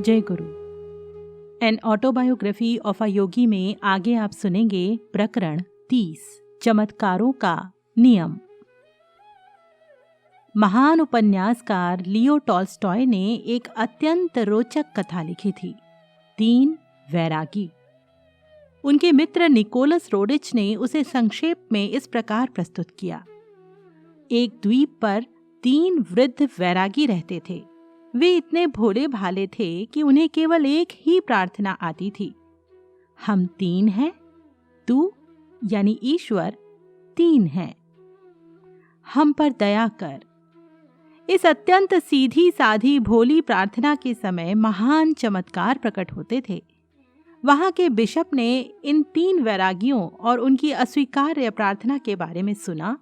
जय गुरु। An autobiography of a योगी में आगे आप सुनेंगे प्रकरण 30, चमत्कारों का नियम। महान उपन्यासकार लियो टॉल्स्टॉय ने एक अत्यंत रोचक कथा लिखी थी, 3 वैरागी। उनके मित्र निकोलस रोडिच ने उसे संक्षेप में इस प्रकार प्रस्तुत किया। एक द्वीप पर 3 वृद्ध वैरागी रहते थे। वे इतने भोले भाले थे कि उन्हें केवल एक ही प्रार्थना आती थी, हम 3 हैं, तू यानी ईश्वर 3 है, हम पर दया कर। इस अत्यंत सीधी साधी भोली प्रार्थना के समय महान चमत्कार प्रकट होते थे। वहां के बिशप ने इन 3 वैरागियों और उनकी अस्वीकार्य प्रार्थना के बारे में सुना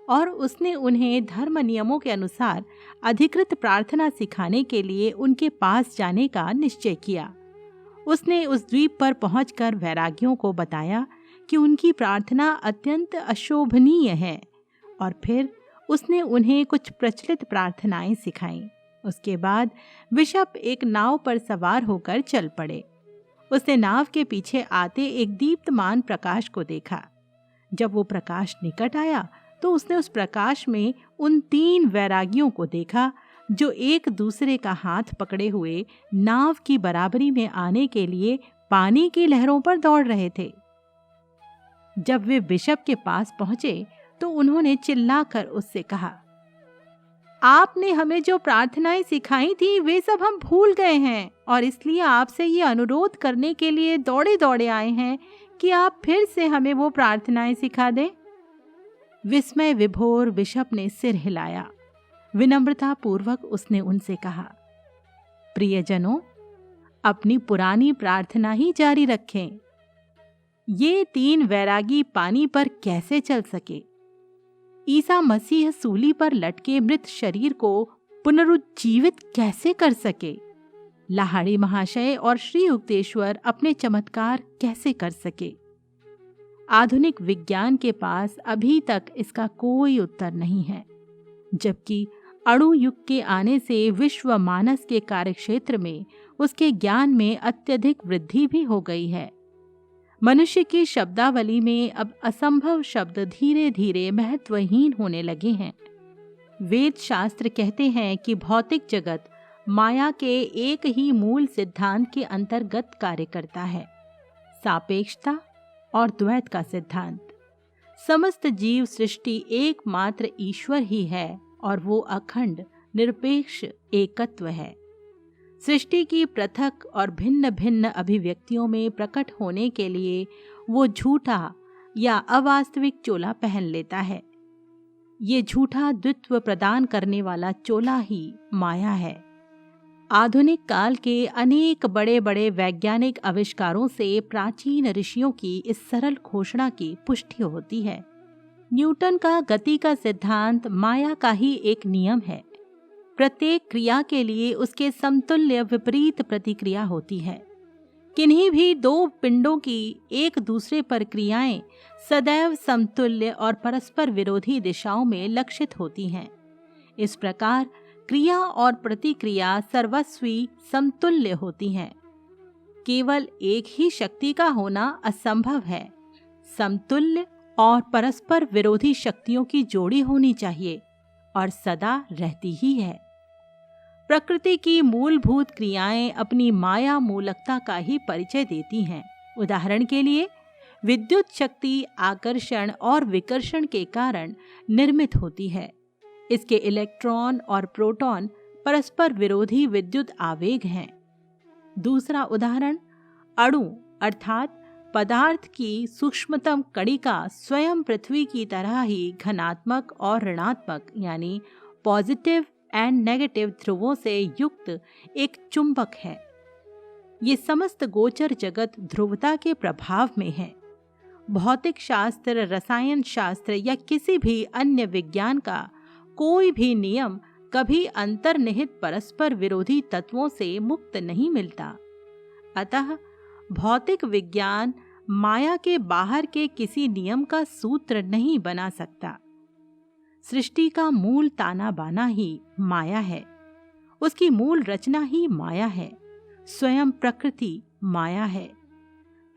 और उसने उन्हें धर्म नियमों के अनुसार अधिकृत प्रार्थना सिखाने के लिए उनके पास जाने का निश्चय किया। उसने उस द्वीप पर पहुंचकर वैरागियों को बताया कि उनकी प्रार्थना अत्यंत अशोभनीय है और फिर उसने उन्हें कुछ प्रचलित प्रार्थनाएं सिखाईं। उसके बाद बिशप एक नाव पर सवार होकर चल पड़े। उसने नाव के पीछे आते एक दीप्तमान प्रकाश को देखा। जब वो प्रकाश निकट आया तो उसने उस प्रकाश में उन 3 वैरागियों को देखा जो एक दूसरे का हाथ पकड़े हुए नाव की बराबरी में आने के लिए पानी की लहरों पर दौड़ रहे थे। जब वे बिशप के पास पहुंचे तो उन्होंने चिल्लाकर उससे कहा, आपने हमें जो प्रार्थनाएं सिखाई थी वे सब हम भूल गए हैं और इसलिए आपसे ये अनुरोध करने के लिए दौड़े दौड़े आए हैं कि आप फिर से हमें वो प्रार्थनाएं सिखा दें। विस्मय विभोर बिशप ने सिर हिलाया। विनम्रता पूर्वक उसने उनसे कहा, प्रियजनों, अपनी पुरानी प्रार्थना ही जारी रखें। ये 3 वैरागी पानी पर कैसे चल सके? ईसा मसीह सूली पर लटके मृत शरीर को पुनरुज्जीवित कैसे कर सके? लाहाड़ी महाशय और श्री युक्तेश्वर अपने चमत्कार कैसे कर सके? आधुनिक विज्ञान के पास अभी तक इसका कोई उत्तर नहीं है, जबकि अणु युग के आने से विश्व मानस के कार्यक्षेत्र में उसके ज्ञान में अत्यधिक वृद्धि भी हो गई है। मनुष्य की शब्दावली में अब असंभव शब्द धीरे धीरे महत्वहीन होने लगे हैं। वेद शास्त्र कहते हैं कि भौतिक जगत माया के एक ही मूल सिद्धांत के अंतर्गत कार्य करता है, सापेक्षता और द्वैत का सिद्धांत। समस्त जीव सृष्टि एकमात्र ईश्वर ही है और वो अखंड निरपेक्ष एकत्व है। सृष्टि की पृथक और भिन्न भिन्न अभिव्यक्तियों में प्रकट होने के लिए वो झूठा या अवास्तविक चोला पहन लेता है। ये झूठा द्वित्व प्रदान करने वाला चोला ही माया है। आधुनिक काल के अनेक बड़े बड़े वैज्ञानिक आविष्कारों से प्राचीन ऋषियों की इस सरल घोषणा की पुष्टि होती है। न्यूटन का गति का सिद्धांत माया का ही एक नियम है। प्रत्येक क्रिया के लिए उसके समतुल्य विपरीत प्रतिक्रिया होती है। किन्हीं भी 2 पिंडों की एक दूसरे पर क्रियाएं सदैव समतुल्य और परस्पर विरोधी दिशाओं में लक्षित होती हैं। इस प्रकार क्रिया और प्रतिक्रिया सर्वस्वी समतुल्य होती हैं। केवल एक ही शक्ति का होना असंभव है। समतुल्य और परस्पर विरोधी शक्तियों की जोड़ी होनी चाहिए और सदा रहती ही है। प्रकृति की मूलभूत क्रियाएं अपनी माया मूलकता का ही परिचय देती हैं। उदाहरण के लिए, विद्युत शक्ति आकर्षण और विकर्षण के कारण निर्मित होती है। इसके इलेक्ट्रॉन और प्रोटॉन परस्पर विरोधी विद्युत आवेग हैं। दूसरा उदाहरण, अणु अर्थात पदार्थ की सूक्ष्मतम कणिका स्वयं पृथ्वी की तरह ही धनात्मक और ऋणात्मक यानी पॉजिटिव एंड नेगेटिव ध्रुवों से युक्त एक चुंबक है। ये समस्त गोचर जगत ध्रुवता के प्रभाव में है। भौतिक शास्त्र, रसायन शास्त्र या किसी भी अन्य विज्ञान का कोई भी नियम कभी अंतर्निहित परस्पर विरोधी तत्वों से मुक्त नहीं मिलता। अतः भौतिक विज्ञान माया के बाहर के किसी नियम का सूत्र नहीं बना सकता। सृष्टि का मूल ताना बाना ही माया है। उसकी मूल रचना ही माया है। स्वयं प्रकृति माया है।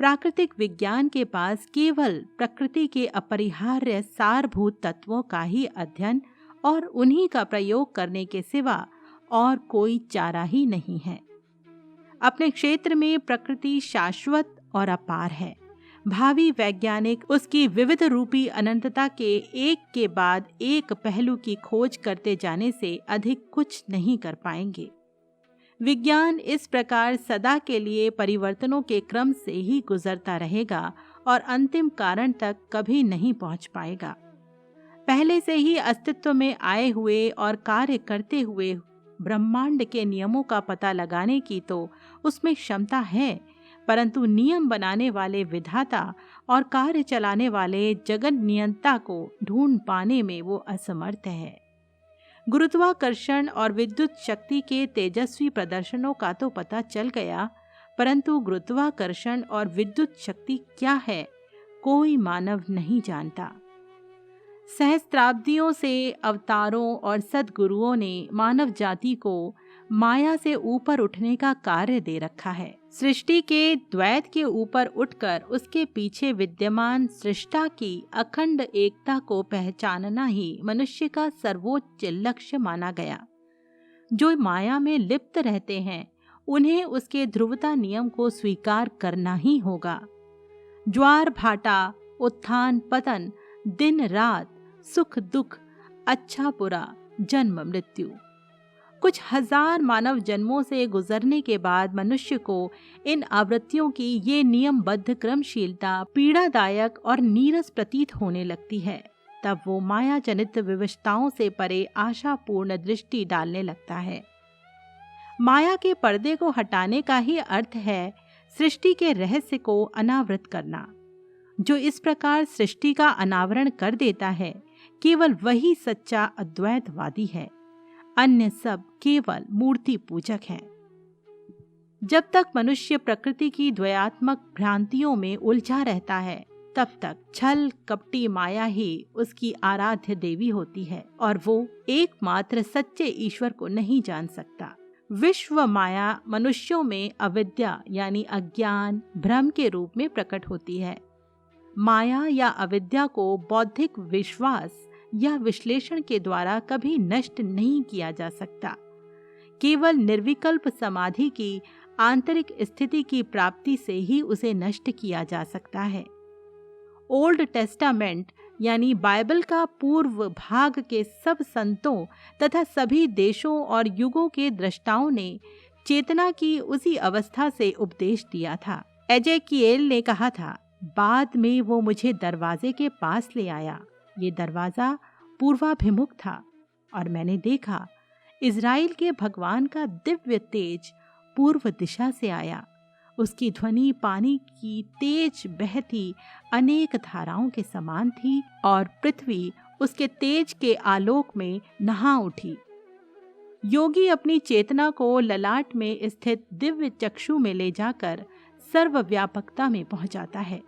प्राकृतिक विज्ञान के पास केवल प्रकृति के अपरिहार्य सारभूत तत्वों का ही अध्ययन और उन्हीं का प्रयोग करने के सिवा और कोई चारा ही नहीं है। अपने क्षेत्र में प्रकृति शाश्वत और अपार है। भावी वैज्ञानिक उसकी विविध रूपी अनंतता के एक के बाद एक पहलू की खोज करते जाने से अधिक कुछ नहीं कर पाएंगे। विज्ञान इस प्रकार सदा के लिए परिवर्तनों के क्रम से ही गुजरता रहेगा और अंतिम कारण तक कभी नहीं पहुंच पाएगा। पहले से ही अस्तित्व में आए हुए और कार्य करते हुए ब्रह्मांड के नियमों का पता लगाने की तो उसमें क्षमता है, परंतु नियम बनाने वाले विधाता और कार्य चलाने वाले जगत नियंता को ढूंढ पाने में वो असमर्थ है। गुरुत्वाकर्षण और विद्युत शक्ति के तेजस्वी प्रदर्शनों का तो पता चल गया, परंतु गुरुत्वाकर्षण और विद्युत शक्ति क्या है कोई मानव नहीं जानता। सहस्त्राब्दियों से अवतारों और सद्गुरुओं ने मानव जाति को माया से ऊपर उठने का कार्य दे रखा है। सृष्टि के द्वैत के ऊपर उठकर उसके पीछे विद्यमान सृष्टा की अखंड एकता को पहचानना ही मनुष्य का सर्वोच्च लक्ष्य माना गया। जो माया में लिप्त रहते हैं उन्हें उसके ध्रुवता नियम को स्वीकार करना ही होगा। ज्वार भाटा, उत्थान पतन, दिन रात, सुख दुख, अच्छा बुरा, जन्म मृत्यु, कुछ हजार मानव जन्मों से गुजरने के बाद मनुष्य को इन आवृत्तियों की ये नियमबद्ध क्रमशीलता पीड़ादायक और नीरस प्रतीत होने लगती है। तब वो माया जनित विवशताओं से परे आशापूर्ण दृष्टि डालने लगता है। माया के पर्दे को हटाने का ही अर्थ है सृष्टि के रहस्य को अनावृत करना। जो इस प्रकार सृष्टि का अनावरण कर देता है केवल वही सच्चा अद्वैतवादी है, अन्य सब केवल मूर्ति पूजक हैं। जब तक मनुष्य प्रकृति की द्वयात्मक भ्रांतियों में उलझा रहता है तब तक छल कपटी माया ही उसकी आराध्य देवी होती है और वो एकमात्र सच्चे ईश्वर को नहीं जान सकता। विश्व माया मनुष्यों में अविद्या यानी अज्ञान भ्रम के रूप में प्रकट होती है। माया या अविद्या को बौद्धिक विश्वास या विश्लेषण के द्वारा कभी नष्ट नहीं किया जा सकता। केवल निर्विकल्प समाधि की आंतरिक स्थिति की प्राप्ति से ही उसे नष्ट किया जा सकता है। ओल्ड टेस्टामेंट यानी बाइबल का पूर्व भाग के सब संतों तथा सभी देशों और युगों के दृष्टाओं ने चेतना की उसी अवस्था से उपदेश दिया था। एजेकिएल ने कहा था, बाद में वो मुझे दरवाजे के पास ले आया। ये दरवाजा पूर्वाभिमुख था और मैंने देखा इज़राइल के भगवान का दिव्य तेज पूर्व दिशा से आया। उसकी ध्वनि पानी की तेज बहती अनेक धाराओं के समान थी और पृथ्वी उसके तेज के आलोक में नहा उठी। योगी अपनी चेतना को ललाट में स्थित दिव्य चक्षु में ले जाकर सर्वव्यापकता में पहुंचाता है।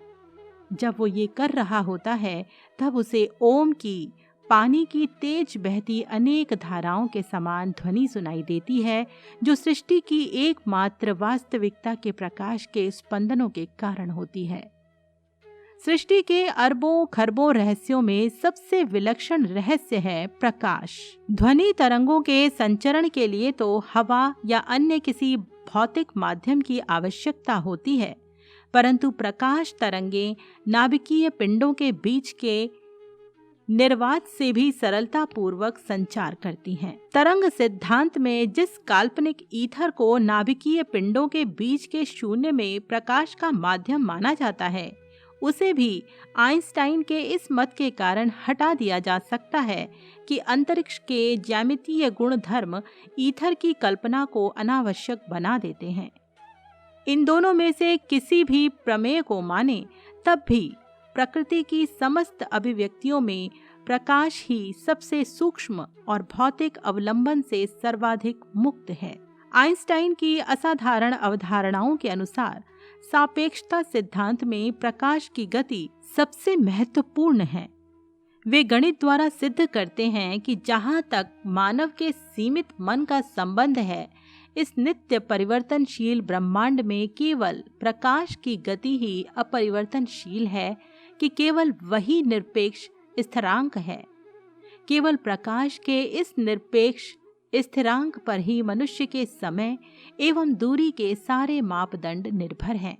जब वो ये कर रहा होता है तब उसे ओम की पानी की तेज बहती अनेक धाराओं के समान ध्वनि सुनाई देती है, जो सृष्टि की एकमात्र वास्तविकता के प्रकाश के स्पंदनों के कारण होती है। सृष्टि के अरबों खरबों रहस्यों में सबसे विलक्षण रहस्य है प्रकाश। ध्वनि तरंगों के संचरण के लिए तो हवा या अन्य किसी भौतिक माध्यम की आवश्यकता होती है, परंतु प्रकाश तरंगे नाभिकीय पिंडों के बीच के निर्वात से भी सरलता पूर्वक संचार करती हैं। तरंग सिद्धांत में जिस काल्पनिक ईथर को नाभिकीय पिंडों के बीच के शून्य में प्रकाश का माध्यम माना जाता है, उसे भी आइंस्टाइन के इस मत के कारण हटा दिया जा सकता है कि अंतरिक्ष के ज्यामितीय गुण धर्म ईथर की कल्पना को अनावश्यक बना देते हैं। इन दोनों में से किसी भी प्रमेय को माने तब भी प्रकृति की समस्त अभिव्यक्तियों में प्रकाश ही सबसे सूक्ष्म और भौतिक अवलंबन से सर्वाधिक मुक्त है। आइंस्टाइन की असाधारण अवधारणाओं के अनुसार सापेक्षता सिद्धांत में प्रकाश की गति सबसे महत्वपूर्ण है। वे गणित द्वारा सिद्ध करते हैं कि जहाँ तक मानव के सीमित मन का संबंध है, इस नित्य परिवर्तनशील ब्रह्मांड में केवल प्रकाश की गति ही अपरिवर्तनशील है कि केवल वही निरपेक्ष स्थिरांक है? केवल प्रकाश के इस निरपेक्ष स्थिरांक पर ही मनुष्य के समय एवं दूरी के सारे मापदंड निर्भर हैं।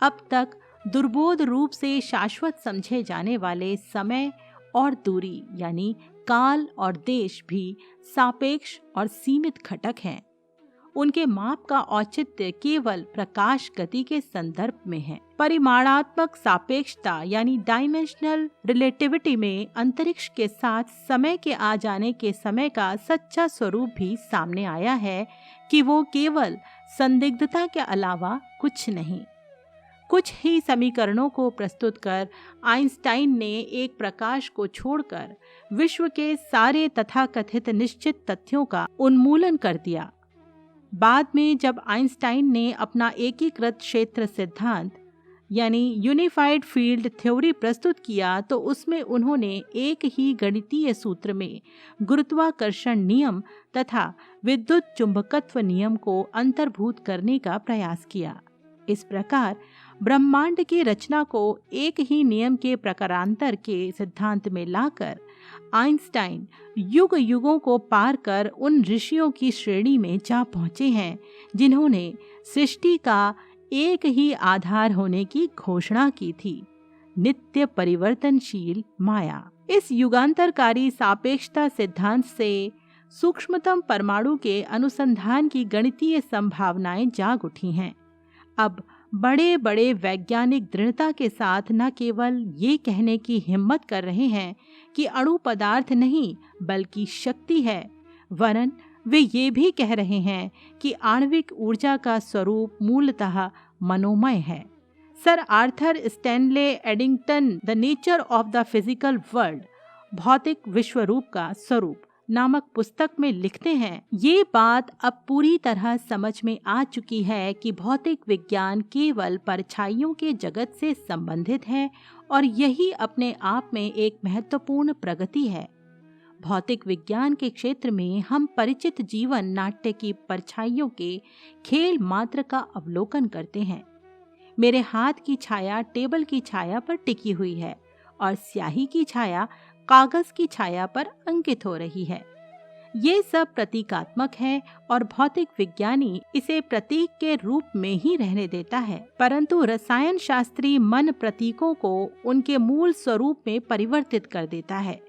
अब तक दुर्बोध रूप से शाश्वत समझे जाने वाले समय और दूरी यानी काल और देश भी सापेक्ष और सीमित घटक हैं। उनके माप का औचित्य केवल प्रकाश गति के संदर्भ में है। परिमाणात्मक सापेक्षता यानी डायमेंशनल रिलेटिविटी में अंतरिक्ष के साथ समय के आ जाने के समय का सच्चा स्वरूप भी सामने आया है कि वो केवल संदिग्धता के अलावा कुछ नहीं। कुछ ही समीकरणों को प्रस्तुत कर आइंस्टाइन ने एक प्रकाश को छोड़कर विश्व के सारे तथाकथित निश्चित तथ्यों का उन्मूलन कर दिया। बाद में जब आइंस्टाइन ने अपना एकीकृत क्षेत्र सिद्धांत यानी यूनिफाइड फील्ड थ्योरी प्रस्तुत किया तो उसमें उन्होंने एक ही गणितीय सूत्र में गुरुत्वाकर्षण नियम तथा विद्युत चुंबकत्व नियम को अंतर्भूत करने का प्रयास किया। इस प्रकार ब्रह्मांड की रचना को एक ही नियम के प्रकारांतर के सिद्धांत में लाकर आइंस्टाइन युग युगों को पार कर उन ऋषियों की श्रेणी में जा पहुंचे हैं जिन्होंने सृष्टि का एक ही आधार होने की घोषणा की थी, नित्य परिवर्तनशील माया। इस युगांतरकारी सापेक्षता सिद्धांत से सूक्ष्मतम परमाणु के अनुसंधान की गणितीय संभावनाएं जाग उठी हैं। अब बड़े बड़े वैज्ञानिक दृढ़ता के साथ न केवल ये कहने की हिम्मत कर रहे हैं कि अणु पदार्थ नहीं बल्कि शक्ति है, वरन वे ये भी कह रहे हैं कि आणविक ऊर्जा का स्वरूप मूलतः मनोमय है। Sir Arthur Stanley Eddington the nature of the physical world भौतिक विश्वरूप का स्वरूप नामक पुस्तक में लिखते हैं, ये बात अब पूरी तरह समझ में आ चुकी है कि भौतिक विज्ञान केवल परछाइयों के जगत से संबंधित है और यही अपने आप में एक महत्वपूर्ण प्रगति है। भौतिक विज्ञान के क्षेत्र में हम परिचित जीवन नाट्य की परछाइयों के खेल मात्र का अवलोकन करते हैं। मेरे हाथ की छाया टेबल की छाया पर टिकी हुई है और स्याही की छाया कागज की छाया पर अंकित हो रही है। ये सब प्रतीकात्मक है और भौतिक विज्ञानी इसे प्रतीक के रूप में ही रहने देता है, परंतु रसायन शास्त्री मन प्रतीकों को उनके मूल स्वरूप में परिवर्तित कर देता है।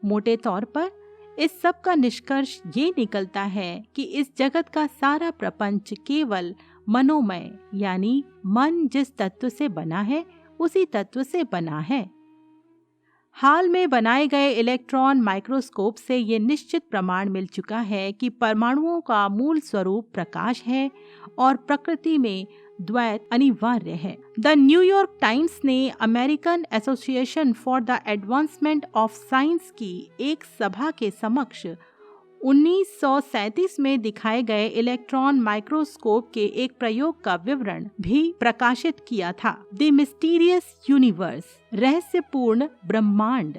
मोटे तौर पर इस सब का निष्कर्ष ये निकलता है कि इस जगत का सारा प्रपंच केवल मनोमय यानी मन जिस तत्व से बना है उसी तत्व से बना है। हाल में बनाए गए इलेक्ट्रॉन माइक्रोस्कोप से ये निश्चित प्रमाण मिल चुका है कि परमाणुओं का मूल स्वरूप प्रकाश है और प्रकृति में द्वैत अनिवार्य है। द न्यूयॉर्क टाइम्स ने American association for the advancement of science की एक सभा के समक्ष 1937 में दिखाए गए इलेक्ट्रॉन माइक्रोस्कोप के एक प्रयोग का विवरण भी प्रकाशित किया था। द मिस्टीरियस यूनिवर्स, रहस्यपूर्ण ब्रह्मांड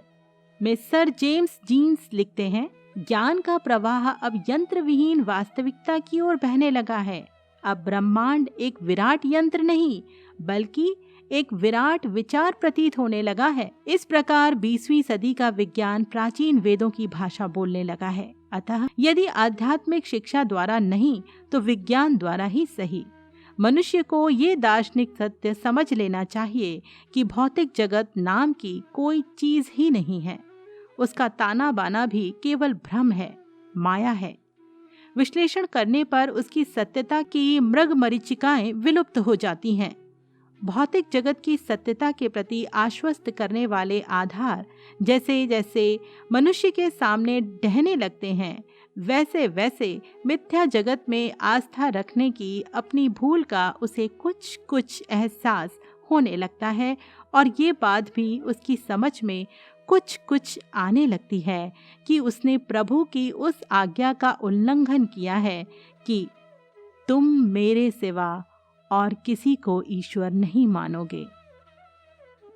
में सर जेम्स जीन्स लिखते हैं, ज्ञान का प्रवाह अब यंत्र विहीन वास्तविकता की ओर बहने लगा है। अब ब्रह्मांड एक विराट यंत्र नहीं बल्कि एक विराट विचार प्रतीत होने लगा है। इस प्रकार 20वीं सदी का विज्ञान प्राचीन वेदों की भाषा बोलने लगा है। अतः यदि आध्यात्मिक शिक्षा द्वारा नहीं तो विज्ञान द्वारा ही सही, मनुष्य को ये दार्शनिक सत्य समझ लेना चाहिए कि भौतिक जगत नाम की कोई चीज ही नहीं है। उसका ताना बाना भी केवल भ्रम है, माया है। विश्लेषण करने पर उसकी सत्यता की मृग मरीचिकाएं विलुप्त हो जाती हैं। भौतिक जगत की सत्यता के प्रति आश्वस्त करने वाले आधार जैसे जैसे मनुष्य के सामने ढहने लगते हैं, वैसे वैसे मिथ्या जगत में आस्था रखने की अपनी भूल का उसे कुछ कुछ एहसास होने लगता है और ये बात भी उसकी समझ में कुछ कुछ आने लगती है कि उसने प्रभु की उस आज्ञा का उल्लंघन किया है कि तुम मेरे सिवा और किसी को ईश्वर नहीं मानोगे।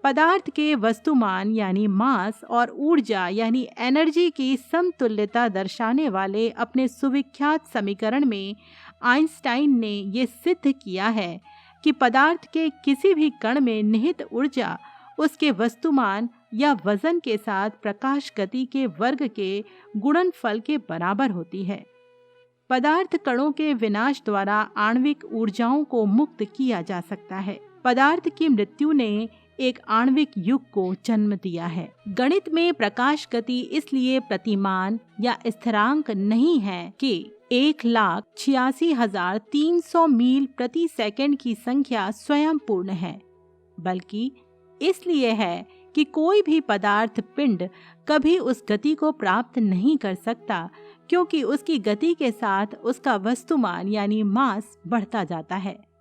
पदार्थ के वस्तुमान यानी मास और ऊर्जा यानी एनर्जी की समतुल्यता दर्शाने वाले अपने सुविख्यात समीकरण में आइंस्टाइन ने ये सिद्ध किया है कि पदार्थ के किसी भी कण में निहित ऊर्जा उसके वस्तुमान या वजन के साथ प्रकाश गति के वर्ग के गुणनफल के बराबर होती है। पदार्थ कणों के विनाश द्वारा आणविक ऊर्जाओं को मुक्त किया जा सकता है। पदार्थ की मृत्यु ने एक आणविक युग को जन्म दिया है। गणित में प्रकाश गति इसलिए प्रतिमान या स्थिरांक नहीं है कि 1,86,300 मील प्रति सेकंड की संख्या स्वयं पूर्ण है, बल्कि इसलिए है कि कोई भी पदार्थ पिंड कभी उस गति को प्राप्त नहीं कर सकता, क्योंकि उसकी गति के साथ उसका वस्तुमान यानी मास बढ़ता जाता है।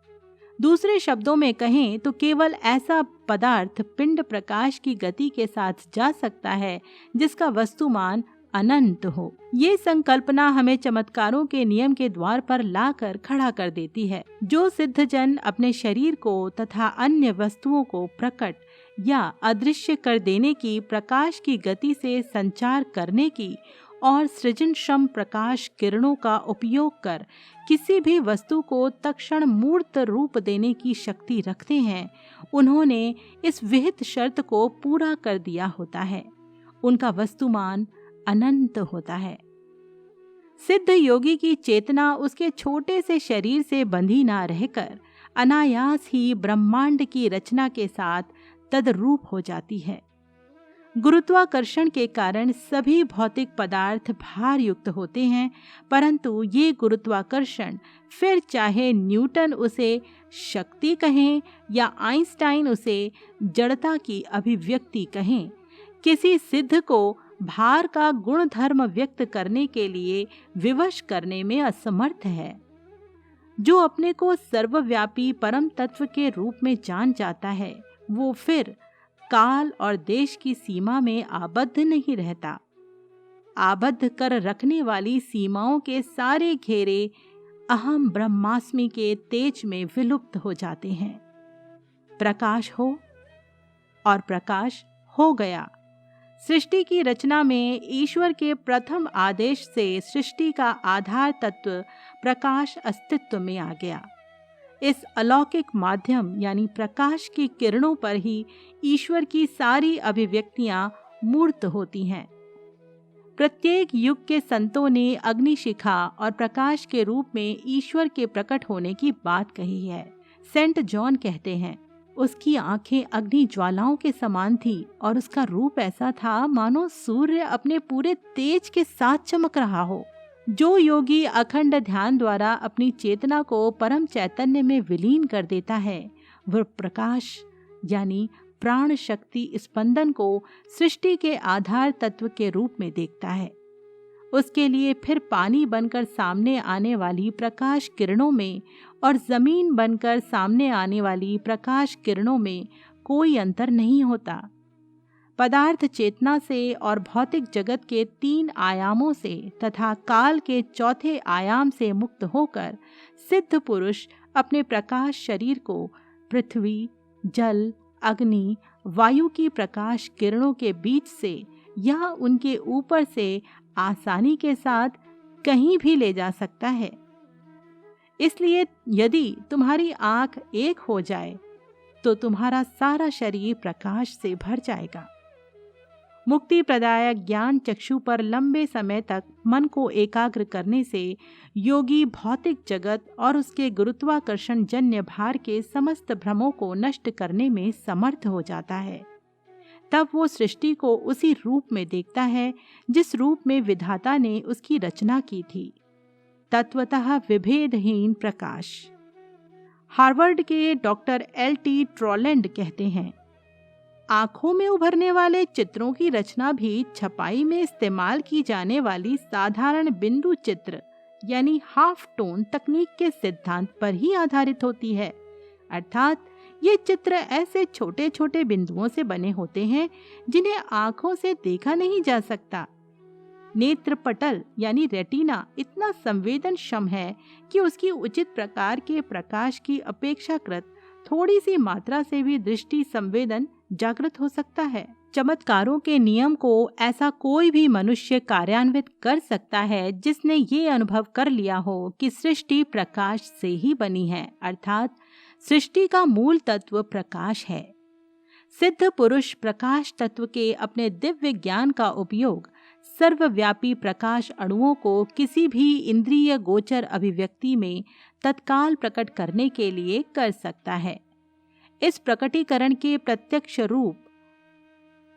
दूसरे शब्दों में कहें तो केवल ऐसा पदार्थ पिंड प्रकाश की गति के साथ जा सकता है जिसका वस्तुमान अनंत हो। ये संकल्पना हमें चमत्कारों के नियम के द्वार पर लाकर खड़ा कर देती है। जो सिद्धजन अपने शरीर को तथा अन्य वस्तुओं को प्रकट या अदृश्य कर देने की, प्रकाश की गति से संचार करने की और सृजनक्षम प्रकाश किरणों का उपयोग कर किसी भी वस्तु को तत्क्षण मूर्त रूप देने की शक्ति रखते हैं, उन्होंने इस विहित शर्त को पूरा कर दिया होता है। उनका वस्तुमान अनंत होता है। सिद्ध योगी की चेतना उसके छोटे से शरीर से बंधी ना रहकर अनायास ही ब्रह्मांड की रचना के साथ तद्रूप हो जाती है। गुरुत्वाकर्षण के कारण सभी भौतिक पदार्थ भार युक्त होते हैं, परंतु ये गुरुत्वाकर्षण, फिर चाहे न्यूटन उसे शक्ति कहें या आइंस्टाइन उसे जड़ता की अभिव्यक्ति कहें, किसी सिद्ध को भार का गुणधर्म व्यक्त करने के लिए विवश करने में असमर्थ है। जो अपने को सर्वव्यापी परम तत्व के रूप में जान जाता है, वो फिर काल और देश की सीमा में आबद्ध नहीं रहता। आबद्ध कर रखने वाली सीमाओं के सारे घेरे अहम ब्रह्मास्मि के तेज में विलुप्त हो जाते हैं। प्रकाश हो और प्रकाश हो गया। सृष्टि की रचना में ईश्वर के प्रथम आदेश से सृष्टि का आधार तत्व प्रकाश अस्तित्व में आ गया। इस अलौकिक माध्यम यानी प्रकाश की किरणों पर ही ईश्वर की सारी अभिव्यक्तियां मूर्त होती हैं। प्रत्येक युग के संतों ने अग्निशिखा और प्रकाश के रूप में ईश्वर के प्रकट होने की बात कही है। सेंट जॉन कहते हैं, उसकी आंखें अग्नि ज्वालाओं के समान थी और उसका रूप ऐसा था मानो सूर्य अपने पूरे तेज के साथ चमक रहा हो। जो योगी अखंड ध्यान द्वारा अपनी चेतना को परम चैतन्य में विलीन कर देता है, वह प्रकाश यानी प्राण शक्ति स्पंदन को सृष्टि के आधार तत्व के रूप में देखता है। उसके लिए फिर पानी बनकर सामने आने वाली प्रकाश किरणों में और जमीन बनकर सामने आने वाली प्रकाश किरणों में कोई अंतर नहीं होता। पदार्थ चेतना से और भौतिक जगत के 3 आयामों से तथा काल के 4थे आयाम से मुक्त होकर सिद्ध पुरुष अपने प्रकाश शरीर को पृथ्वी, जल, अग्नि, वायु की प्रकाश किरणों के बीच से या उनके ऊपर से आसानी के साथ कहीं भी ले जा सकता है। इसलिए यदि तुम्हारी आंख एक हो जाए तो तुम्हारा सारा शरीर प्रकाश से भर जाएगा। मुक्ति प्रदायक ज्ञान चक्षु पर लंबे समय तक मन को एकाग्र करने से योगी भौतिक जगत और उसके गुरुत्वाकर्षण जन्य भार के समस्त भ्रमों को नष्ट करने में समर्थ हो जाता है। तब वो सृष्टि को उसी रूप में देखता है जिस रूप में विधाता ने उसकी रचना की थी, तत्वतः विभेदहीन प्रकाश। हार्वर्ड के डॉक्टर L.T. ट्रॉलैंड कहते हैं, आंखों में उभरने वाले चित्रों की रचना भी छपाई में इस्तेमाल की जाने वाली साधारण बिंदु चित्र यानी हाफ टोन तकनीक के सिद्धांत पर ही आधारित होती है। अर्थात ये चित्र ऐसे छोटे छोटे बिंदुओं से बने होते हैं जिन्हें आंखों से देखा नहीं जा सकता। नेत्र पटल यानी रेटिना इतना संवेदनक्षम है कि उसकी उचित प्रकार के प्रकाश की अपेक्षाकृत थोड़ी सी मात्रा से भी दृष्टि संवेदन जागृत हो सकता है। चमत्कारों के नियम को ऐसा कोई भी मनुष्य कार्यान्वित कर सकता है जिसने ये अनुभव कर लिया हो कि सृष्टि प्रकाश से ही बनी है, अर्थात सृष्टि का मूल तत्व प्रकाश है। सिद्ध पुरुष प्रकाश तत्व के अपने दिव्य ज्ञान का उपयोग सर्वव्यापी प्रकाश अणुओं को किसी भी इंद्रिय गोचर अभिव्यक्ति में तत्काल प्रकट करने के लिए कर सकता है। इस प्रकटीकरण के प्रत्यक्ष रूप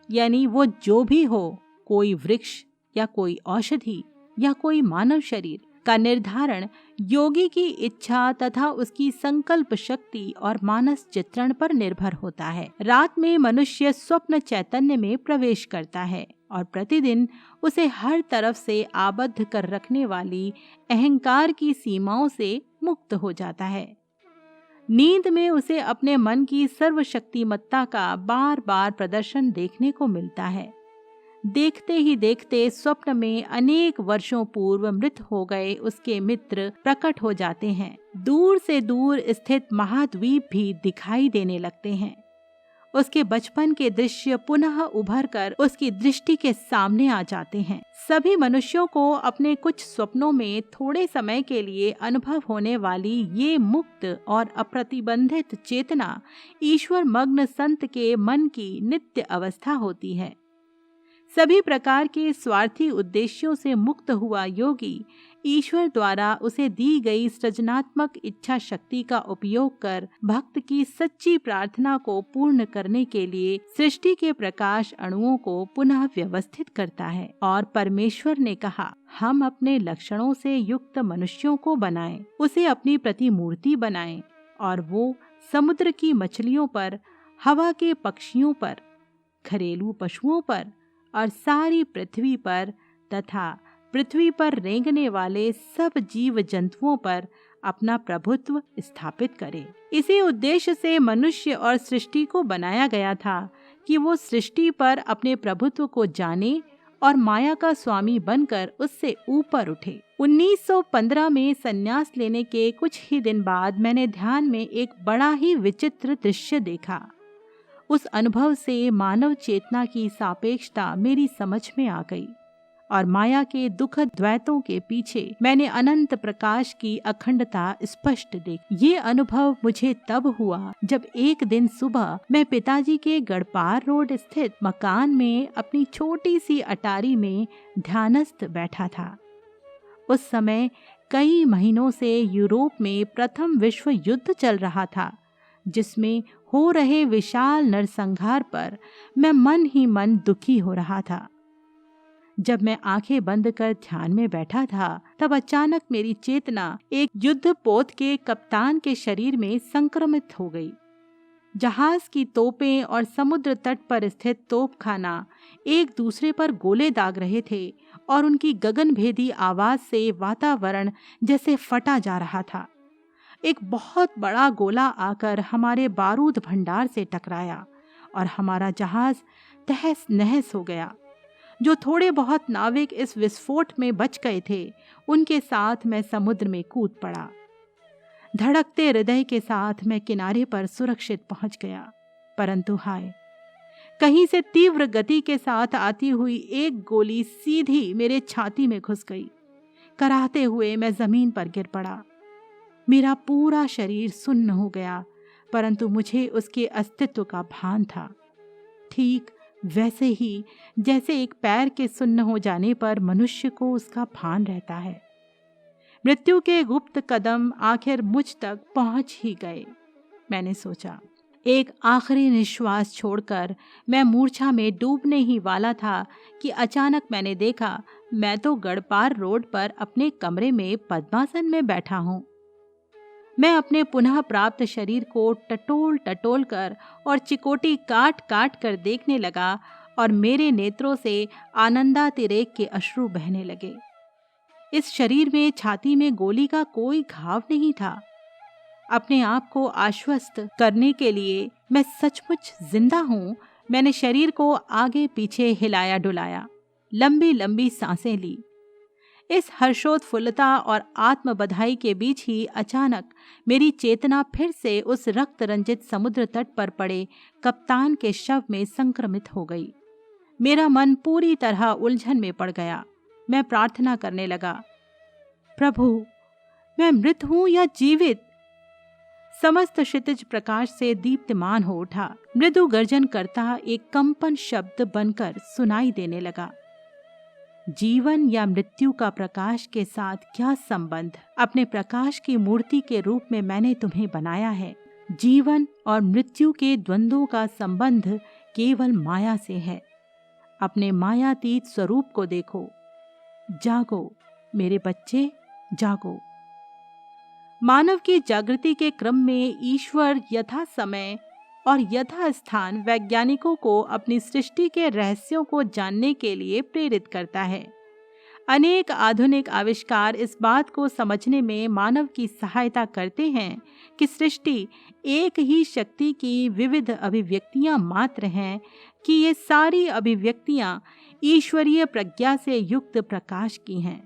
यानी वो जो भी हो, कोई वृक्ष या कोई औषधि या कोई मानव शरीर का निर्धारण योगी की इच्छा तथा उसकी संकल्प शक्ति और मानस चित्रण पर निर्भर होता है। रात में मनुष्य स्वप्न चैतन्य में प्रवेश करता है और प्रतिदिन उसे हर तरफ से आबद्ध कर रखने वाली अहंकार की सीमाओं से मुक्त हो जाता है। नींद में उसे अपने मन की सर्वशक्तिमत्ता का बार बार प्रदर्शन देखने को मिलता है। देखते ही देखते स्वप्न में अनेक वर्षों पूर्व मृत हो गए उसके मित्र प्रकट हो जाते हैं। दूर से दूर स्थित महाद्वीप भी दिखाई देने लगते हैं। उसके बचपन के दृश्य पुनः उभर कर उसकी दृष्टि के सामने आ जाते हैं। सभी मनुष्यों को अपने कुछ स्वप्नों में थोड़े समय के लिए अनुभव होने वाली ये मुक्त और अप्रतिबंधित चेतना ईश्वर मग्न संत के मन की नित्य अवस्था होती है। सभी प्रकार के स्वार्थी उद्देश्यों से मुक्त हुआ योगी ईश्वर द्वारा उसे दी गई सृजनात्मक इच्छा शक्ति का उपयोग कर भक्त की सच्ची प्रार्थना को पूर्ण करने के लिए सृष्टि के प्रकाश अणुओं को पुनः व्यवस्थित करता है। और परमेश्वर ने कहा, हम अपने लक्षणों से युक्त मनुष्यों को बनाएं, उसे अपनी प्रतिमूर्ति बनाएं और वो समुद्र की मछलियों पर, हवा के पक्षियों पर, घरेलू पशुओं पर और सारी पृथ्वी पर तथा पृथ्वी पर रेंगने वाले सब जीव जंतुओं पर अपना प्रभुत्व स्थापित करे। इसी उद्देश्य से मनुष्य और सृष्टि को बनाया गया था कि वो सृष्टि पर अपने प्रभुत्व को जाने और माया का स्वामी बनकर उससे ऊपर उठे। 1915 में संन्यास लेने के कुछ ही दिन बाद मैंने ध्यान में एक बड़ा ही विचित्र दृश्य देखा। उस अनुभव से मानव चेतना की सापेक्षता मेरी समझ में आ गई और माया के दुखद द्वैतों के पीछे मैंने अनंत प्रकाश की अखंडता स्पष्ट देखी। ये अनुभव मुझे तब हुआ जब एक दिन सुबह मैं पिताजी के गढ़पार रोड स्थित मकान में अपनी छोटी सी अटारी में ध्यानस्थ बैठा था। उस समय कई महीनों से यूरोप में प्रथम विश्व युद्ध चल रहा था, जिसमें हो रहे विशाल नरसंहार पर मैं मन ही मन दुखी हो रहा था। जब मैं आंखें बंद कर ध्यान में बैठा था, तब अचानक मेरी चेतना एक युद्धपोत के कप्तान के शरीर में संक्रमित हो गई। जहाज की तोपें और समुद्र तट पर स्थित तोपखाना एक दूसरे पर गोले दाग रहे थे और उनकी गगनभेदी आवाज से वातावरण जैसे फटा जा रहा था। एक बहुत बड़ा गोला आकर हमारे बारूद भंडार से टकराया और हमारा जहाज तहस नहस हो गया। जो थोड़े बहुत नाविक इस विस्फोट में बच गए थे, उनके साथ मैं समुद्र में कूद पड़ा। धड़कते हृदय के साथ मैं किनारे पर सुरक्षित पहुंच गया, परंतु हाय, कहीं से तीव्र गति के साथ आती हुई एक गोली सीधी मेरे छाती में घुस गई। कराहते हुए मैं जमीन पर गिर पड़ा। मेरा पूरा शरीर सुन्न हो गया, परंतु मुझे उसके अस्तित्व का भान था, ठीक वैसे ही जैसे एक पैर के सुन्न हो जाने पर मनुष्य को उसका भान रहता है। मृत्यु के गुप्त कदम आखिर मुझ तक पहुंच ही गए। मैंने सोचा, एक आखिरी निश्वास छोड़कर मैं मूर्छा में डूबने ही वाला था कि अचानक मैंने देखा मैं तो गढ़पार रोड पर अपने कमरे में पद्मासन में बैठा हूँ। मैं अपने पुनः प्राप्त शरीर को टटोल टटोल कर और चिकोटी काट काट कर देखने लगा और मेरे नेत्रों से आनंदातिरेक के अश्रु बहने लगे। इस शरीर में छाती में गोली का कोई घाव नहीं था। अपने आप को आश्वस्त करने के लिए मैं सचमुच जिंदा हूँ, मैंने शरीर को आगे पीछे हिलाया डुलाया, लंबी लंबी सांसें ली। इस हर्षोत्फुल्लता और आत्म बधाई के बीच ही अचानक मेरी चेतना फिर से उस रक्त रंजित समुद्र तट पर पड़े कप्तान के शव में संक्रमित हो गई। मेरा मन पूरी तरह उलझन में पड़ गया। मैं प्रार्थना करने लगा, प्रभु, मैं मृत हूं या जीवित? समस्त क्षितिज प्रकाश से दीप्तिमान हो उठा। मृदु गर्जन करता एक कंपन शब्द बनकर सुनाई देने लगा। जीवन या मृत्यु का प्रकाश के साथ क्या संबंध? अपने प्रकाश की मूर्ति के रूप में मैंने तुम्हें बनाया है। जीवन और मृत्यु के द्वंद्वों का संबंध केवल माया से है। अपने मायातीत स्वरूप को देखो। जागो मेरे बच्चे, जागो। मानव की जागृति के क्रम में ईश्वर यथा समय और यथा स्थान वैज्ञानिकों को अपनी सृष्टि के रहस्यों को जानने के लिए प्रेरित करता है। अनेक आधुनिक आविष्कार इस बात को समझने में मानव की सहायता करते हैं कि सृष्टि एक ही शक्ति की विविध अभिव्यक्तियां मात्र हैं, कि ये सारी अभिव्यक्तियां ईश्वरीय प्रज्ञा से युक्त प्रकाश की हैं।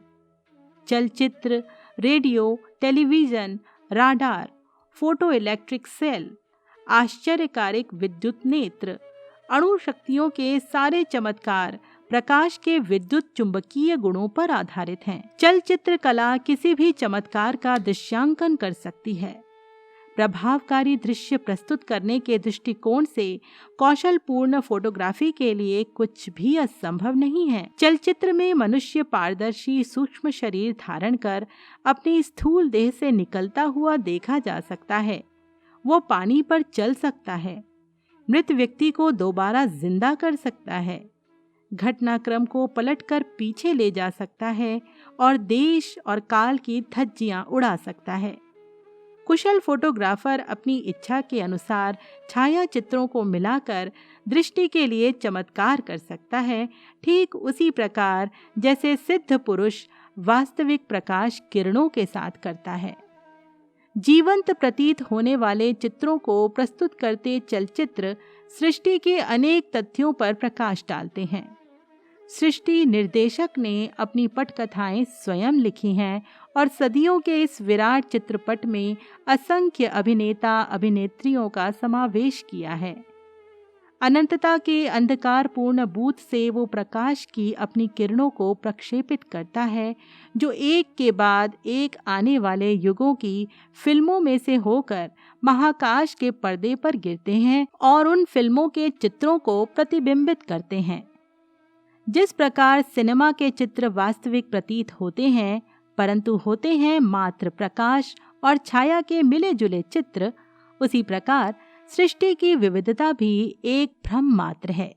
चलचित्र, radio, television, radar, photo electric cell, आश्चर्यकारक विद्युत नेत्र, अणु शक्तियों के सारे चमत्कार प्रकाश के विद्युत चुंबकीय गुणों पर आधारित हैं। चलचित्र कला किसी भी चमत्कार का दृश्यांकन कर सकती है। प्रभावकारी दृश्य प्रस्तुत करने के दृष्टिकोण से कौशलपूर्ण फोटोग्राफी के लिए कुछ भी असंभव नहीं है। चलचित्र में मनुष्य पारदर्शी सूक्ष्म शरीर धारण कर अपनी स्थूल देह से निकलता हुआ देखा जा सकता है। वो पानी पर चल सकता है, मृत व्यक्ति को दोबारा जिंदा कर सकता है, घटनाक्रम को पलटकर पीछे ले जा सकता है और देश और काल की धज्जियां उड़ा सकता है। कुशल फोटोग्राफर अपनी इच्छा के अनुसार छाया चित्रों को मिलाकर दृष्टि के लिए चमत्कार कर सकता है, ठीक उसी प्रकार जैसे सिद्ध पुरुष वास्तविक प्रकाश किरणों के साथ करता है। जीवंत प्रतीत होने वाले चित्रों को प्रस्तुत करते चलचित्र सृष्टि के अनेक तथ्यों पर प्रकाश डालते हैं। सृष्टि निर्देशक ने अपनी पटकथाएं स्वयं लिखी हैं और सदियों के इस विराट चित्रपट में असंख्य अभिनेता अभिनेत्रियों का समावेश किया है। अनंतता के अंधकारपूर्ण बूथ से वो प्रकाश की अपनी किरणों को प्रक्षेपित करता है, जो एक के बाद एक आने वाले युगों की फिल्मों में से होकर महाकाश के पर्दे पर गिरते हैं और उन फिल्मों के चित्रों को प्रतिबिंबित करते हैं। जिस प्रकार सिनेमा के चित्र वास्तविक प्रतीत होते हैं, परंतु होते हैं मात्र प्रकाश और छाया के मिले जुले चित्र, उसी प्रकार सृष्टि की विविधता भी एक भ्रम मात्र है।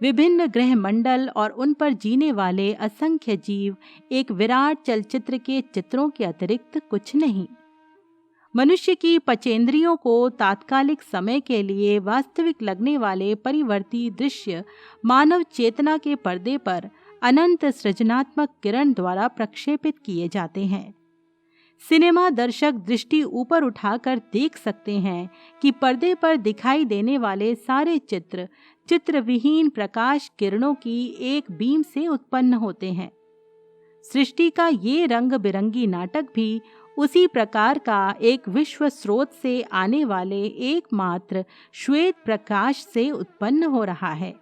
विभिन्न ग्रह मंडल और उन पर जीने वाले असंख्य जीव एक विराट चलचित्र के चित्रों के अतिरिक्त कुछ नहीं। मनुष्य की पचेंद्रियों को तात्कालिक समय के लिए वास्तविक लगने वाले परिवर्ती दृश्य मानव चेतना के पर्दे पर अनंत सृजनात्मक किरण द्वारा प्रक्षेपित किए जाते हैं। सिनेमा दर्शक दृष्टि ऊपर उठाकर देख सकते हैं कि पर्दे पर दिखाई देने वाले सारे चित्र चित्रविहीन प्रकाश किरणों की एक बीम से उत्पन्न होते हैं। सृष्टि का ये रंग बिरंगी नाटक भी उसी प्रकार का एक विश्व स्रोत से आने वाले एकमात्र श्वेत प्रकाश से उत्पन्न हो रहा है।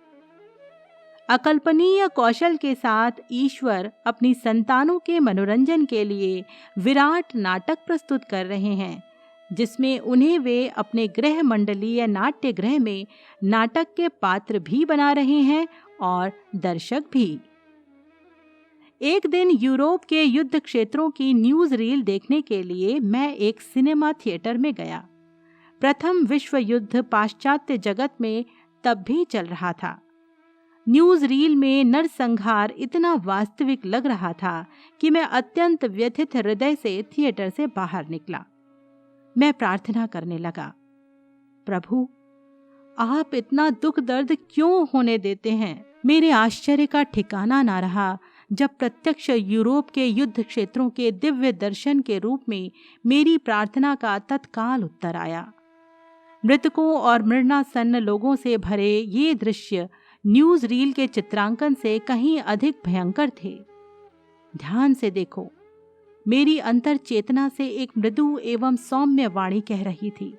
अकल्पनीय कौशल के साथ ईश्वर अपनी संतानों के मनोरंजन के लिए विराट नाटक प्रस्तुत कर रहे हैं, जिसमें उन्हें वे अपने ग्रह मंडलीय नाट्य गृह में नाटक के पात्र भी बना रहे हैं और दर्शक भी। एक दिन यूरोप के युद्ध क्षेत्रों की न्यूज रील देखने के लिए मैं एक सिनेमा थिएटर में गया। प्रथम विश्व युद्ध पाश्चात्य जगत में तब भी चल रहा था। न्यूज रील में नरसंहार इतना वास्तविक लग रहा था कि मैं अत्यंत व्यथित हृदय से थिएटर से बाहर निकला। मैं प्रार्थना करने लगा, प्रभु, आप इतना दुख दर्द क्यों होने देते हैं? मेरे आश्चर्य का ठिकाना ना रहा जब प्रत्यक्ष यूरोप के युद्ध क्षेत्रों के दिव्य दर्शन के रूप में मेरी प्रार्थना का तत्काल उत्तर आया। मृतकों और मरणासन्न लोगों से भरे ये दृश्य न्यूज रील के चित्रांकन से कहीं अधिक भयंकर थे। ध्यान से देखो। मेरी अंतर चेतना से एक मृदु एवं सौम्य वाणी कह रही थी,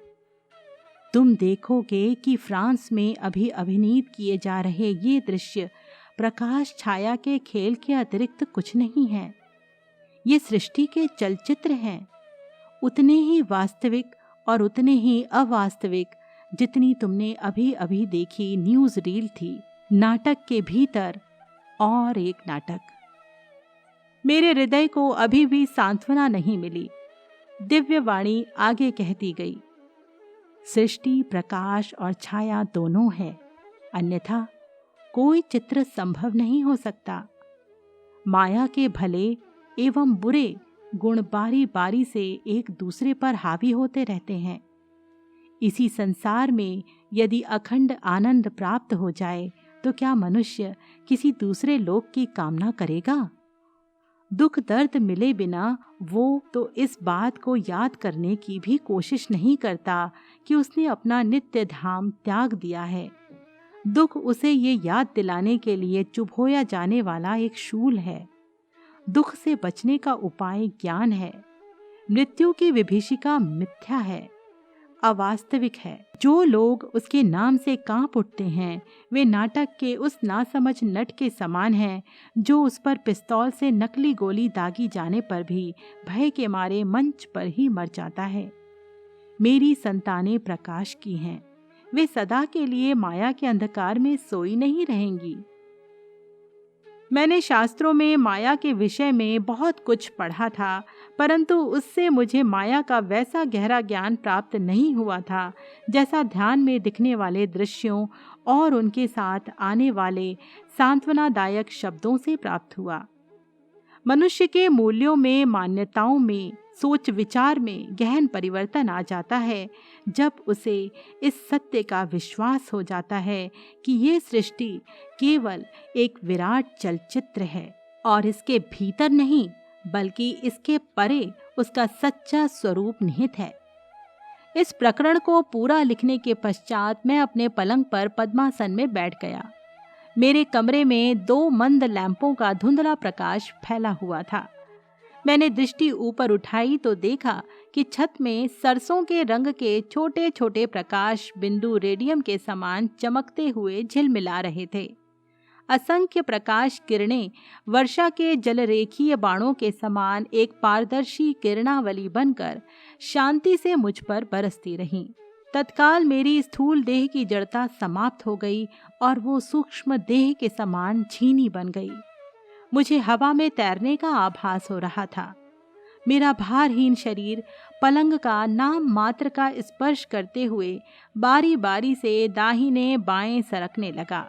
तुम देखोगे कि फ्रांस में अभी अभिनीत किए जा रहे ये दृश्य प्रकाश छाया के खेल के अतिरिक्त कुछ नहीं है। ये सृष्टि के चलचित्र हैं, उतने ही वास्तविक और उतने ही अवास्तविक जितनी तुमने अभी अभी देखी न्यूज रील थी। नाटक के भीतर और एक नाटक। मेरे हृदय को अभी भी सांत्वना नहीं मिली। दिव्यवाणी आगे कहती गई, सृष्टि प्रकाश और छाया दोनों है, अन्यथा कोई चित्र संभव नहीं हो सकता। माया के भले एवं बुरे गुण बारी बारी से एक दूसरे पर हावी होते रहते हैं। इसी संसार में यदि अखंड आनंद प्राप्त हो जाए तो क्या मनुष्य किसी दूसरे लोक की कामना करेगा? दुख दर्द मिले बिना वो तो इस बात को याद करने की भी कोशिश नहीं करता कि उसने अपना नित्य धाम त्याग दिया है। दुख उसे ये याद दिलाने के लिए चुभोया जाने वाला एक शूल है। दुख से बचने का उपाय ज्ञान है। मृत्यु की विभीषिका मिथ्या है, अवास्तविक है। जो लोग उसके नाम से कांप उठते हैं वे नाटक के उस नासमझ नट के समान हैं जो उस पर पिस्तौल से नकली गोली दागी जाने पर भी भय के मारे मंच पर ही मर जाता है। मेरी संतानें प्रकाश की हैं, वे सदा के लिए माया के अंधकार में सोई नहीं रहेंगी। मैंने शास्त्रों में माया के विषय में बहुत कुछ पढ़ा था, परंतु उससे मुझे माया का वैसा गहरा ज्ञान प्राप्त नहीं हुआ था जैसा ध्यान में दिखने वाले दृश्यों और उनके साथ आने वाले सांत्वनादायक शब्दों से प्राप्त हुआ। मनुष्य के मूल्यों में, मान्यताओं में, सोच विचार में गहन परिवर्तन आ जाता है जब उसे इस सत्य का विश्वास हो जाता है कि ये सृष्टि केवल एक विराट चलचित्र है और इसके भीतर नहीं बल्कि इसके परे उसका सच्चा स्वरूप निहित है। इस प्रकरण को पूरा लिखने के पश्चात मैं अपने पलंग पर पद्मासन में बैठ गया। मेरे कमरे में 2 मंद लैंपों का धुंधला प्रकाश फैला हुआ था। मैंने दृष्टि ऊपर उठाई तो देखा कि छत में सरसों के रंग के छोटे छोटे प्रकाश बिंदु रेडियम के समान चमकते हुए झिलमिला रहे थे। असंख्य प्रकाश किरणें वर्षा के जलरेखीय बाणों के समान एक पारदर्शी किरणावली बनकर शांति से मुझ पर बरसती रहीं। तत्काल मेरी स्थूल देह की जड़ता समाप्त हो गई और वो सूक्ष्म देह के समान झीनी बन गई। मुझे हवा में तैरने का आभास हो रहा था। मेरा भारहीन शरीर पलंग का नाम मात्र का स्पर्श करते हुए बारी बारी से दाहिने बाएं सरकने लगा।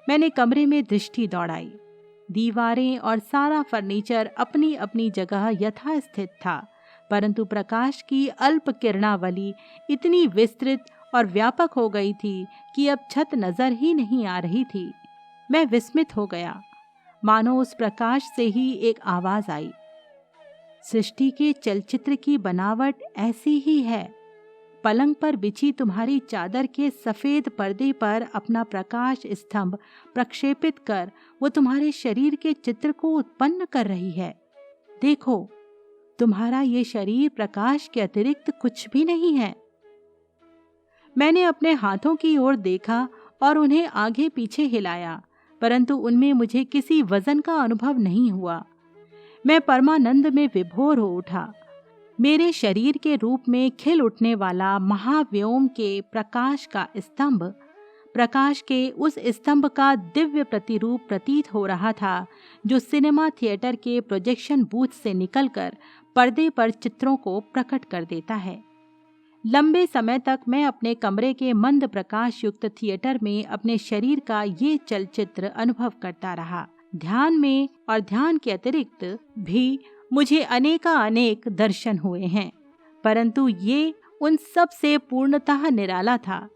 मैंने कमरे में दृष्टि दौड़ाई। दीवारें और सारा फर्नीचर अपनी अपनी जगह यथास्थित था, परंतु प्रकाश की अल्प किरणावली इतनी विस्तृत और व्यापक हो गई थी कि अब छत नजर ही नहीं आ रही थी। मैं विस्मित हो गया। मानो उस प्रकाश से ही एक आवाज आई, सृष्टि के चलचित्र की बनावट ऐसी ही है। पलंग पर बिछी तुम्हारी चादर के सफेद पर्दे पर अपना प्रकाश स्तंभ प्रक्षेपित कर वो तुम्हारे शरीर के चित्र को उत्पन्न कर रही है। देखो, तुम्हारा ये शरीर प्रकाश के अतिरिक्त कुछ भी नहीं है। मैंने अपने हाथों की ओर देखा और उन्हें आगे पीछे हिलाया, परंतु उनमें मुझे किसी वजन का अनुभव नहीं हुआ। मैं परमानंद में विभोर हो उठा। मेरे शरीर के रूप में खिल उठने वाला महाव्योम के प्रकाश का स्तंभ, प्रकाश के उस स्तंभ का दिव्य प्रतिरूप प्रतीत हो रहा था जो सिनेमा थिएटर के प्रोजेक्शन बूथ से निकलकर पर्दे पर चित्रों को प्रकट कर देता है। लंबे समय तक मैं अपने कमरे के मंद प्रकाश युक्त थिएटर में अपने शरीर का ये चलचित्र अनुभव करता रहा। ध्यान में और ध्यान के अतिरिक्त भी मुझे अनेक दर्शन हुए हैं, परंतु ये उन सब से पूर्णतः निराला था।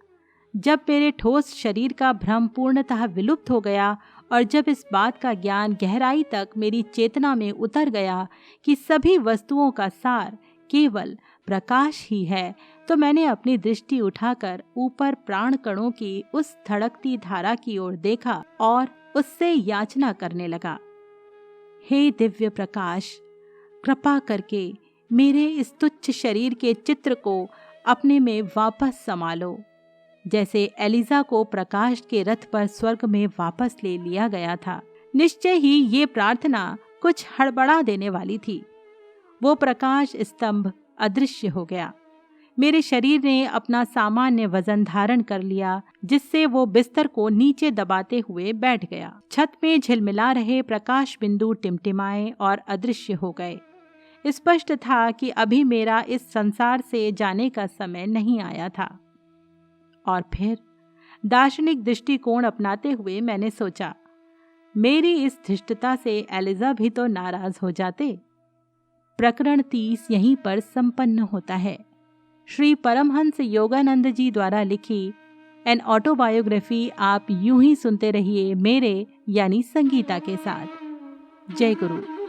जब मेरे ठोस शरीर का भ्रम पूर्णतः विलुप्त हो गया और जब इस बात का ज्ञान गहराई तक मेरी चेतना में उतर गया कि सभी वस्तुओं का सार केवल प्रकाश ही है, तो मैंने अपनी दृष्टि उठाकर ऊपर प्राण कणों की उस धड़कती धारा की ओर देखा और उससे याचना करने लगा। हे दिव्य प्रकाश, कृपा करके मेरे इस तुच्छ शरीर के चित्र को अपने में वापस समा लो। जैसे एलिजा को प्रकाश के रथ पर स्वर्ग में वापस ले लिया गया था। निश्चय ही ये प्रार्थना कुछ हड़बड़ा देने वाली थी। वो प्रकाश स्तंभ अदृश्य हो गया। मेरे शरीर ने अपना सामान्य वजन धारण कर लिया, जिससे वो बिस्तर को नीचे दबाते हुए बैठ गया। छत में झिलमिला रहे प्रकाश बिंदु टिमटिमाए और अदृश्य हो गए। स्पष्ट था कि अभी मेरा इस संसार से जाने का समय नहीं आया था। और फिर दार्शनिक दृष्टिकोण अपनाते हुए मैंने सोचा, मेरी इस धृष्टता से एलिजा भी तो नाराज हो जाते। प्रकरण 30 यहीं पर संपन्न होता है। श्री परमहंस योगानंद जी द्वारा लिखी एन ऑटोबायोग्राफी आप यूं ही सुनते रहिए मेरे यानी संगीता के साथ। जय गुरु।